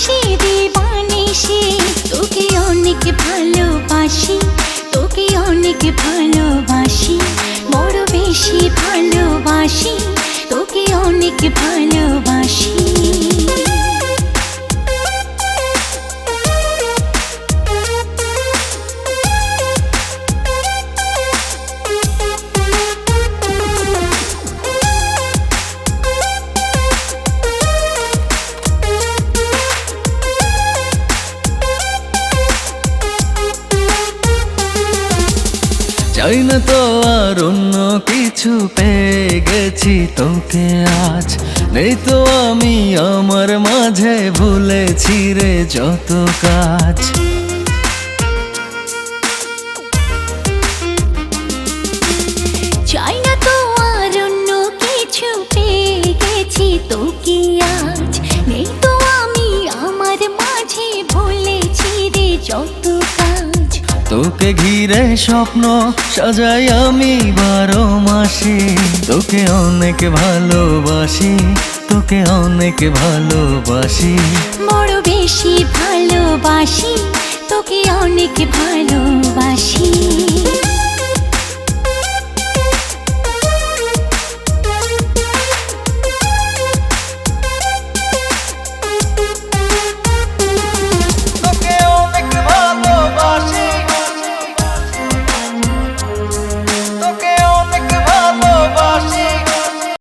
সে দিবানিশি, তোকে অনেক ভালোবাসি, তোকে অনেক ভালোবাসি, বড় বেশি ভালোবাসি, তোকে অনেক ভালোবাসি। চাই না তো আর অন্য কিছু, পেয়ে গেছি তোকে আজ। নেই তো আমি আমার মাঝে, ভুলেছি রে যত কাজ। চাই না তো আর অন্য কিছু, পেয়ে গেছি তোকে আজ। নেই তো আমি আমার মাঝে, ভুলেছি রে যত কাজ। তোকে ঘিরে স্বপ্ন সাজাই আমি 12 মাসে, তোকে অনেক ভালোবাসি, তোকে অনেক ভালোবাসি, বড় বেশি ভালোবাসি, তোকে অনেক ভালোবাসি।